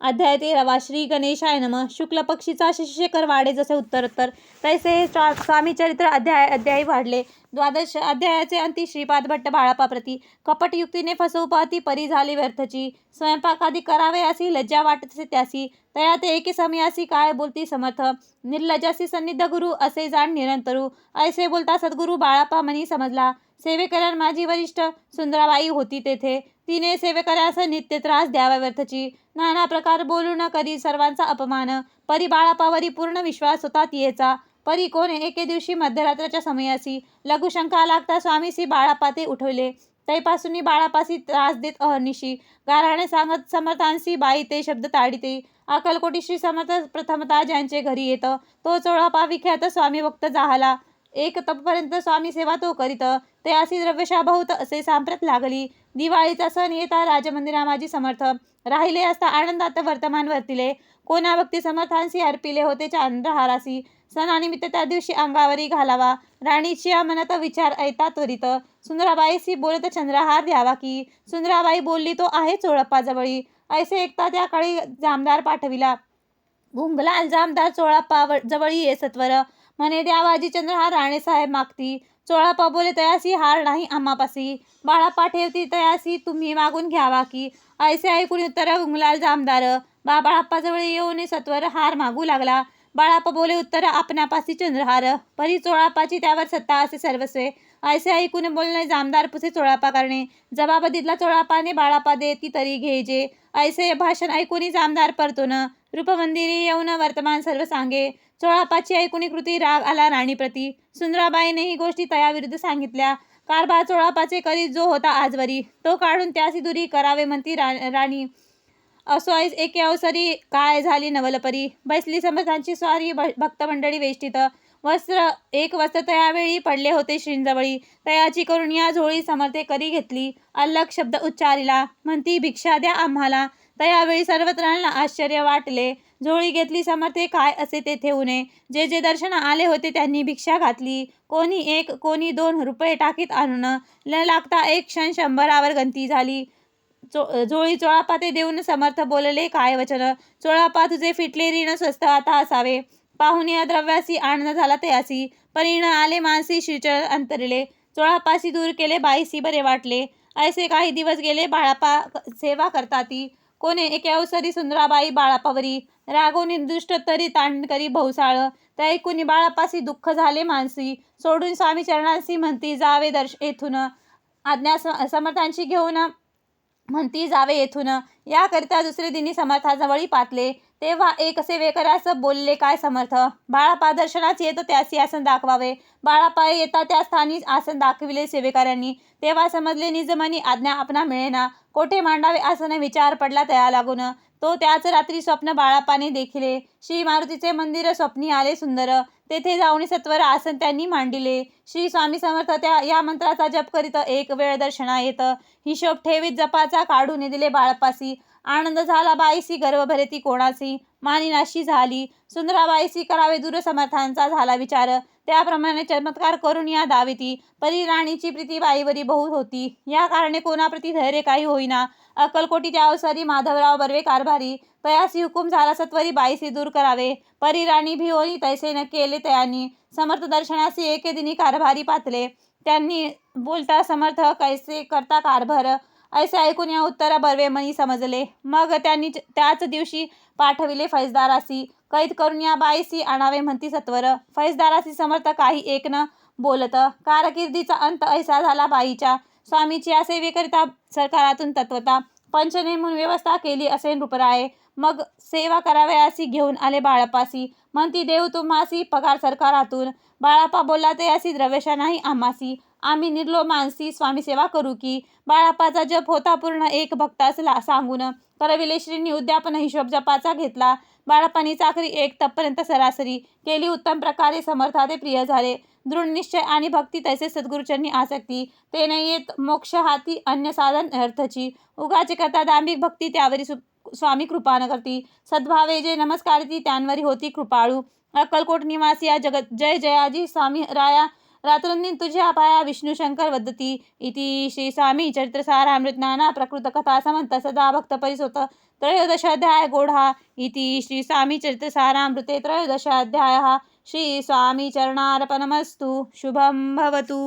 अध्याय 13 श्री गणेशाय नमः. शुक्ल पक्षीचा शशिशेखर वाढे जसे उत्तरोत्तर तैसे स्वामी चरित्र अध्यायी वाढले. द्वादश अध्यायाचे अंती श्रीपाद भट्ट बाळापा प्रती कपटयुक्तीने फसवू पाहती परी झाली व्यर्थची. स्वयंपाकादी करावे असी लज्जा वाटतसे त्यासी तया ते एके समयासी काय बोलती समर्थ. निर्लज्जासी सन्निध गुरु असे जाण निरंतरू. ऐसे बोलता सद्गुरु बाळापा मनी समजला. सेवेकऱ्यान माझी वरिष्ठ सुंदराबाई होती तेथे. तिने सेवेकऱ्यास नित्य त्रास द्यावा व्यर्थची. नाना प्रकार बोलून करी सर्वांचा अपमान. परी बाळापावरी पूर्ण विश्वास होता तियेचा. परी कोण एके दिवशी मध्यरात्राच्या समयासी लघुशंका लागता स्वामीसी बाळापा ते उठवले. तैपासून बाळापासी त्रास देत अहर्निशी गाराणे सांगत समर्थांसी बाई ते शब्द ताडिते. अक्कलकोटी श्री समर्थ प्रथमता ज्यांचे घरी येत तो चोळापा विख्यात स्वामी भक्त जाहला. एक तपपर्यंत स्वामी सेवा तो करीत ते अशी द्रव्यशा बहुत असे सांप्रत लागली. दिवाळीचा सण येता राजमंदिरा माझी समर्थ राहिले असता आनंदात वर्तमान वर्तिले. कोणा भक्ती समर्थांशी अर्पिले होते चंद्रहारासी. सणानिमित्त त्या दिवशी अंगावरी घालावा. राणीच्या मनात विचार ऐता त्वरित. सुंदराबाईशी बोलत चंद्रहार द्यावा की. सुंदराबाई बोलली तो आहे चोळप्पा जवळी. ऐसे ऐकता त्या काळी जामदार पाठविला. भुंगलाल जामदार चोळप्पा जवळी ये सत्वर म्हणे द्यावाजी चंद्रहार राणेसाहेब मागती. चोळप्पा बोले तयासी हार नाही आम्हापासी. बाळापा ठेवती तयासी तुम्ही मागून घ्यावा की. ऐसे ऐकून उत्तर भुंगलाल जामदार बाळाप्पाजवळ येऊन सत्वर हार मागू लागला. बाळाप्पा बोले उत्तर आपणापासी चंद्रहार. परी चोळापाची त्यावर सत्ता असे सर्वस्वे. ऐसे ऐकून बोलणे जामदार पुसे चोळापा करणे. जबाब दिला चोळापाने बाळापा दे ती तरी घेजे. ऐसे भाषण ऐकून जामदार परतून रूपमंदिरी येऊन वर्तमान सर्व सांगे. चोळापाची ऐकून कृती राग आला राणीप्रती. सुंदराबाईने ही गोष्टी तयाविरुद्ध सांगितल्या. कारभार चोळापाचे करीत जो होता आजवरी तो काढून त्यासी दुरी करावे म्हणती राणी. असो ऐस एके अवसरी काय झाली नवलपरी. बैसली समर्थांची स्वारी भक्तमंडळी वेष्टीत. एक वस्त्र तयावेळी पडले होते श्रींजवळी. तयाची करून या झोळी समर्थे करी घेतली. अल्लग शब्द उच्चारिला म्हणती भिक्षा द्या आम्हाला. तयावेळी सर्वत्रांना आश्चर्य वाटले. झोळी घेतली समर्थे काय असे तेथे उणे. जे जे दर्शन आले होते त्यांनी भिक्षा घातली. कोणी 1 कोणी 2 रुपये टाकीत आणून न लागता एक क्षण 100 गंती झाली. झोळी चोळापा ते देऊन समर्थ बोलले काय वचन. चोळापा तुझे फिटले ऋण स्वस्त आता असावे. पाहुणे या द्रव्यासी आनंद झाला तयासी. परीण आले मानसी श्रीचरण अंतरले. चोळापासी दूर केले बाईसी बरे वाटले. ऐसे काही दिवस गेले बाळापा सेवा करताती. कोणे एके अवसरी सुंदराबाई बाळापावरी रागवून दुष्ट तरी तांड करी भौसाळ. त्या ऐकून बाळापासी दुःख झाले मानसी. सोडून स्वामी चरणांसी म्हणती जावे येथून. आज्ञा समर्थांची घेऊन म्हणती जावे येथून. याकरिता दुसरे दिनी समर्थाजवळी पातले. तेव्हा एक सेवेकऱ्यास बोलले काय समर्थ. बाळापा दर्शनास येत त्यासी आसन दाखवावे. बाळापा येता त्या स्थानी आसन दाखविले सेवेकऱ्यांनी. तेव्हा समजले निजमनी आज्ञा आपणा मिळेना. कोठे मांडावे आसन विचार पडला तया लागून. तो त्याच रात्री स्वप्न बाळापाने देखिले. श्री मारुतीचे मंदिर स्वप्नी आले सुंदर. तेथे जाऊन सत्वर आसन त्यांनी मांडिले. श्री स्वामी समर्थ या मंत्राचा जप करीत एक वेळ दर्शना येत. हिशोब ठेवीत जपाचा काढून दिले बाळापासी. आनंद झाला बाईसी गर्व भरेती कोणासी. मानिनाशी झाली. सुंदराबाईसी करावे दूर समर्थांचा झाला विचार. त्याप्रमाणे चमत्कार करून या दाविती. परी राणीची प्रीती बाईवरी बहुत होती. या कारणे कोणाप्रती धैर्य काही होईना. अक्कलकोटी त्या अवसरी माधवराव बर्वे कारभारी. तयासी हुकूम झाला सत्वरी बाईसी दूर करावे. परी राणी भिवोनी तैसे न केले तयांनी. समर्थ दर्शनासी एके दिनी कारभारी पातले. त्यांनी बोलता समर्थ कैसे करता कारभार. ऐसे ऐकून या उत्तर बर्वे मनी समजले. मग त्यांनी त्याच दिवशी पाठविले फैजदारासी. कैद करून या बाईसी आणावे म्हणती सत्वर. फैजदारासी समर्थ काही एक न बोलत. कारकिर्दीचा अंत ऐसा झाला बाईच्या. स्वामीची या सेवेकरिता सरकारातून तत्वता पंच नेमून व्यवस्था केली असे नृपराये. मग सेवा करावयासी घेऊन आले बाळापासी. म्हणती देऊ तुम्हासी पगार सरकारातून. बाळापा बोलला ते असी द्रव्यशा नाही आम्हासी. आम्ही निर्लो मानसी स्वामी सेवा करू की. बाळापाचा जप होता पूर्ण एक भक्तास सांगून. करविले श्रींनी उद्यापन हिशोब जपाचा घेतला. बाळापानी चाकरी 1 तपपर्यंत सरासरी केली. उत्तम प्रकारे समर्थाते प्रिय झाले. दृढ निश्चय आणि भक्ती तैसे सद्गुरुचरणी आसक्ती. ते न येत मोक्ष हाती अन्य साधन अर्थची. उगाचे करता दांभिक भक्ती त्यावरी स्वामी कृपा न करती. सद्भावे जे नमस्कारिती त्यांवरी होती कृपाळू. अक्कलकोट निवासी या जय जयाजी स्वामी राया रात्रंदिन तुझ्या पाया विष्णुशंकर वदती इति श्री स्वामी चरित्रसारामृत नाना प्रकृत कथा समंत सदा भक्त परिसोत त्रयोदशाध्याय गोढा इति श्री स्वामी चरित्रसारामृते त्रयोदशाध्यायः श्री स्वामी चरणार्पणमस्तु शुभं भवतु।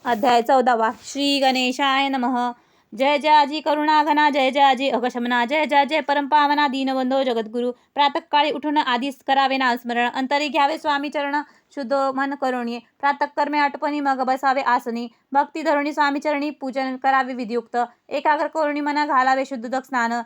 अध्याय 14 श्री गणेशाय नमः। जय जय आजी करुणाघना, जय जय आजी अघशमना, जय जय जय परमपावना दीनबंधो जगद्गुरु। प्रातःकाळी उठून आधीच करावे नामस्मरण, अंतरी घ्यावे स्वामी चरण शुद्ध मन करुणी। प्रातःकर्मे आटपणी मग बसावे आसनी, भक्ती धरुणी स्वामी चरणी पूजन करावे विधियुक्त। एकाग्र करुणी मन घालावे शुद्धोदक स्नान,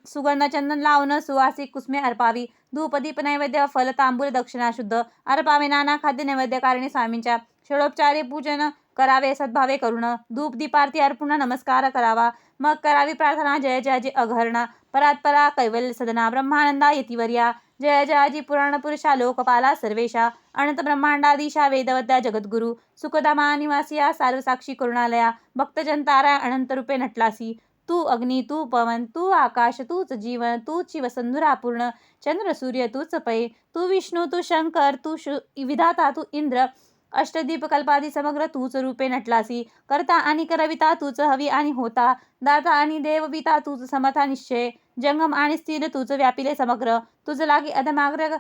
सुगंध चंदन लावून सुवासिक कुसुमे अर्पावी। धूप दीप नैवेद्य फल तांबूल दक्षिणा शुद्ध अर्पावे। नाना खाद्य नैवेद्य कारणे स्वामींच्या षडोपचारे पूजन करावे सद्भावे करुण। धूप दीपारती अर्पून नमस्कार करावा, मग करावी प्रार्थना। जय जयाजी अघरणा परात्परा कैवल्य सदना ब्रह्मानंदा यतिवर्या, जय जयाजी पुराण पुरुषा लोकपाला सर्वेशा। अनंत ब्रह्मांडाधीशा वेदवद्या जगद्गुरु, सुखधामा निवासिया सार्वसाक्षी करुणालया। भक्तजन तारा अनंत रूपे नटलासी, तू अग्नी तू पवन तू आकाश तूच जीवन तूच शिवसंधुरा पूर्ण। चंद्र सूर्य तूच पै, तू विष्णू तू शंकर तू विधाता तू इंद्र। अष्टदीप कल्पादी समग्र तूच रूपे नटलासी, करता आणि करविता तूच हवी आणि होता। दाता आणि देवविता तूच समता निश्चय, जंगम आणि स्थिर तूच व्यापिले समग्र। तुझ लागी अधमाग्र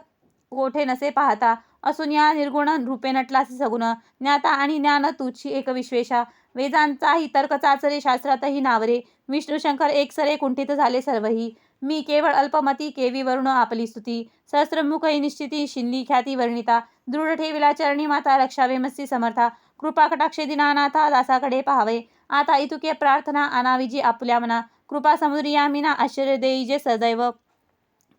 कोठे नसे पाहता, असून या निर्गुण रूपे नटलासी सगुण। ज्ञाता आणि ज्ञान तुझी एक विश्वेशा, वेदांचाही तर्क चाचरे शास्त्रातही नावरे। विष्णू शंकर एक सरे कुंठित झाले सर्वही, मी केवळ अल्पमती केवी वरुण आपली स्तुती। सहस्रमुखई निश्चिती शिनली ख्याती वर्णिता, दृढ ठेविला चरणी माता रक्षावे मस्ती समर्था। कृपा कटाक्षे दीनानाथा दासाकडे पाहावे, आता इतुके प्रार्थना आणावीजी आपुल्या मना। कृपा समुद्री यामिना आश्चर्य देईजे सदैव,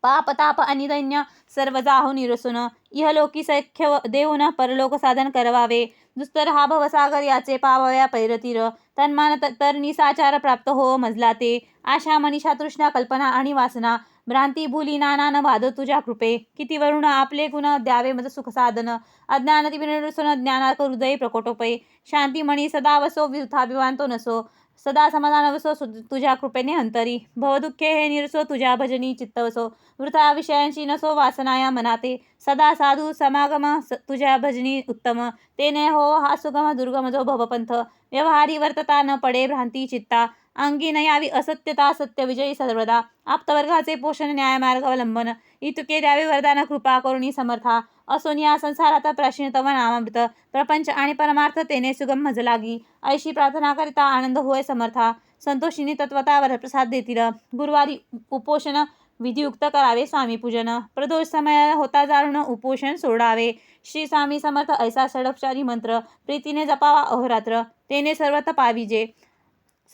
पाप ताप आणि दैन्य सर्व जाहून निरसून। इहलोकी सख्य देऊन परलोक साधन करवावे, दुस्तर हा भवसागर याचे पावया पैरतीर। तन्मान तरणी साचार प्राप्त हो मजला ते, आशा मनीषा तृष्णा कल्पना आणि वासना। भ्रांती भूली नाना न बाध तुझ्या कृपे, किती वरुण आपले गुण द्यावे मज सुख साधन। अज्ञान विनसून ज्ञानार्क हृदय प्रकोटोपय, शांती मणी सदा वसो वृथाभिमान तो नसो। सदा समाधान वसो तुझ्या कृपेने अंतरी, भवदुःखे हे निरसो तुझ्या भजनी चित्त वसो। वृथा विषयांची नसो वासनाया मनाते, सदा साधू समागम तुझ्या भजनी उत्तम। तेने हो हा सुगम दुर्गम जो भवपंथ, व्यवहारी वर्तता न पडे भ्रांती चित्ता। अंगी न यावी असत्यता सत्य विजयी सर्वदा, आप्तवर्गाचे पोषण न्यायमार्ग अवलंबन। इतुके द्यावे वरदान कृपा करुणी समर्था, असून या संसारात प्राचीन तव नामामृत। प्रपंच आणि परमार्थ तेने सुगम मज लागी, ऐशी प्रार्थना करिता आनंद होय समर्था। संतोषिनी तत्वता वरप्रसाद देतील, गुरुवारी उपोषण विधियुक्त करावे स्वामी पूजन। प्रदोष समय होता जाणून उपोषण सोडावे, श्री स्वामी समर्थ ऐसा षडोपचारी मंत्र। प्रीतीने जपावा अहोरात्र, तेने सर्वत पाविजे।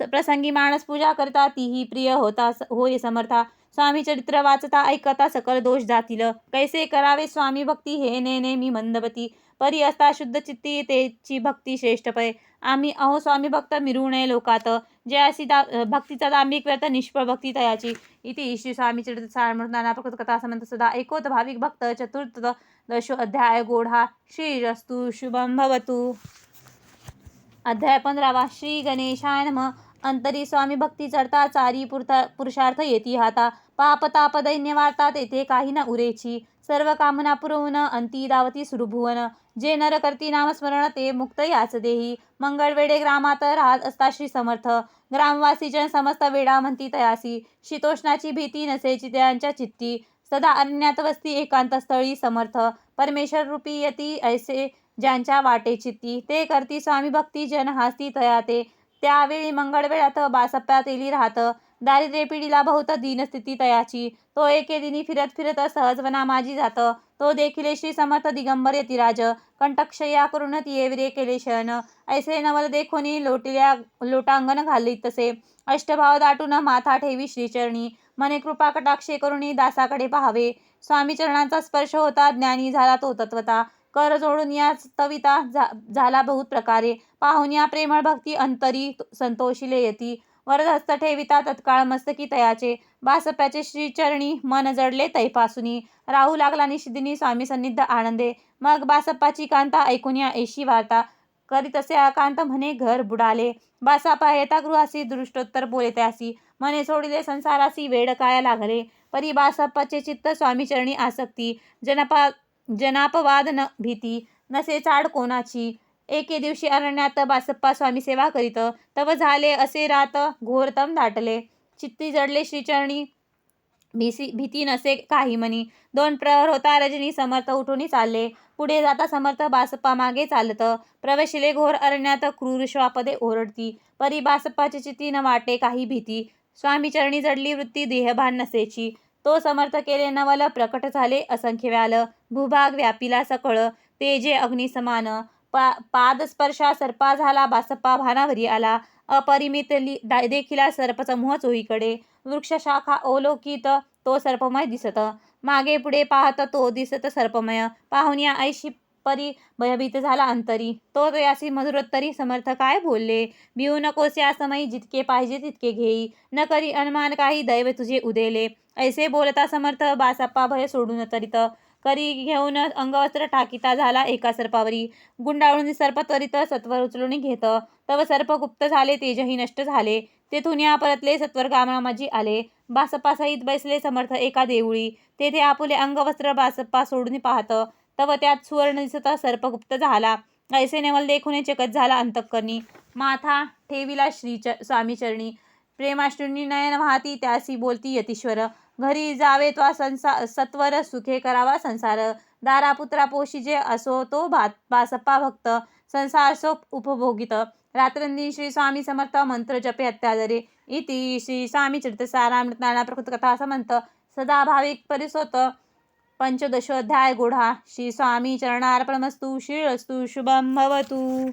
प्रसंगी मानस पूजा करता तीही प्रिय होता होय समर्था। स्वामी चरित्र वाचता ऐकता सकल दोष जातील, कैसे करावे स्वामी भक्ती हे नेने मी मंदबती। परी असता शुद्ध चित्ती तेची भक्ती श्रेष्ठ पै, आम्ही अहो स्वामी भक्त मिरू नये लोकात। जयासी भक्तीचा दांभिक व्यर्थ निष्फळ भक्ती तयाची। इति श्री स्वामी चरित्र सारामृत नाना प्रकृत कथा समंत सदा ऐकोत भाविक भक्त। चतुर्दशो अध्याय गोढा श्रीरस्तु शुभं भवतु। अध्याय 15 श्री गणेशाय नमः। अंतरी स्वामी भक्ती चढता चारी पुरुषार्थ येती हाता, पाप ताप दैन्य वार्ता तेथे काही न उरेची। सर्व कामना पुरवून अंती दावती सुरभुवन, जे नर करती नामस्मरण ते मुक्त याच देही। मंगळवेढे ग्रामात राहत असता श्री समर्थ, ग्रामवासी जन समस्त वेडा म्हणती तयासी। शीतोष्णाची भीती नसेची त्यांच्या चित्ती, सदा अरण्यात वसती एकांत स्थळी समर्थ। परमेश्वर रूपी यती ऐसे ज्यांच्या वाटे चित्ती, ते करती स्वामी भक्ती जन हास्ती तया ते। त्यावेळी मंगळवेळात बासप्प्यात येली राहत, दारिद्र्य पिढीला बहुत दीनस्थिती तयाची। तो एके दिनी फिरत फिरत सहज वना माझी जात, तो देखिले श्री समर्थ दिगंबर यतिराज। कंठक्षया करून येविरे केले शयन, ऐसे नवल देखोनी लोटांगण घाली तसे। अष्टभाव दाटून माथा ठेवी श्रीचरणी, मने कृपा कटाक्षे करुणी दासाकडे पाहावे। स्वामी चरणांचा स्पर्श होता ज्ञानी झाला तो तत्वता, कर जोडून या तविता झाला बहुत प्रकारे। पाहून या प्रेमळ भक्ती अंतरी संतोषिले यती, वरदहस्त ठेविता तत्काळ मस्तकी तयाचे। बासप्प्याचे श्रीचरणी मन जडले तैपासुनी, राहू लागला निशिदिनी स्वामी सन्निध आनंदे। मग बासप्पाची कांता ऐकून या ऐशी वार्ता, करीतसे आकांत म्हणे घर बुडाले। बासाप्पा येता गृहासी दृष्टोत्तर बोले त्यासी, मने सोडिले संसारासी वेड काय लागले। परी बासप्पाचे चित्त स्वामी चरणी आसक्ती, जनापवाद न भीती। नसे चाड कोणाची. एके दिवशी अरण्यात बासप्पा स्वामी सेवा करीत, तव झाले असे रात घोरतम दाटले. चित्ती जडले श्रीचरणी, भीती नसे काही मनी. 2 प्रहर होता रजनी, समर्थ उठून चालले. पुढे जाता समर्थ, बासप्पा मागे चालत. प्रवेशिले घोर अरण्यात, क्रूर श्वापदे ओरडती. परी बासप्पाची चित्ती न वाटे काही भीती. स्वामीचरणी जडली वृत्ती, देहभान नसेची. तो समर्थ केले नवल, प्रकट झाले असंख्य व्याल. भूभाग व्यापिला सकळ, तेजे अग्नी समान. पादस्पर्शा सर्पा झाला, बासप्पा भानावरी आला. अपरिमित देखिला सर्प समूह चोहीकडे. वृक्ष शाखा अवलोकित, तो सर्पमय दिसत. मागे पुढे पाहत, तो दिसत सर्पमय. पाहुनिया ऐशी परी भयभीत झाला अंतरी. तो यासी मधुरोत्तरी, समर्थ काय बोलले. भिवू नकोस या समयी, जितके पाहिजे तितके घेई. न करी अनुमान काही, दैव तुझे उदेले. ऐसे बोलता समर्थ, बासप्पा भय सोडून तरित. करी घेऊन अंगवस्त्र टाकीता, झाला एका सर्पावरी. गुंडाळून सर्प त्वरित सत्वर उचलून घेत. तव सर्प गुप्त झाले, तेजही नष्ट झाले. तेथून या परतले, सत्वर गामाजी आले. बासप्पा सहित बैसले समर्थ एका देऊळी. तेथे आपुले अंगवस्त्र बासप्पा सोडून पाहत, तव त्यात सुवर्ण दिसत, सर्प गुप्त झाला. ऐसे नवल देखून चकित झाला अंतःकरणी. माथा ठेविला स्वामीचरणी, प्रेमाश्रूंनी नयन वाहती, त्यासी बोलती यतीश्वर. घरी जावे त्वा सत्वर, सुखे करावा संसार. दारापुत्रा पोशिजे, असो तो बासप्पा भक्त. संसार सो उपभोगित. रात्रंदिन श्री स्वामी समर्थ, मंत्र जपे अत्यादरे. इति श्री स्वामी चरित सारामृत नाना प्रकृत कथा समंत सदा भाविक परिसोत. 15ोऽध्याय गूढा. श्री स्वामी चरणार्पणमस्तु. श्रीरस्तु शुभं भवतु.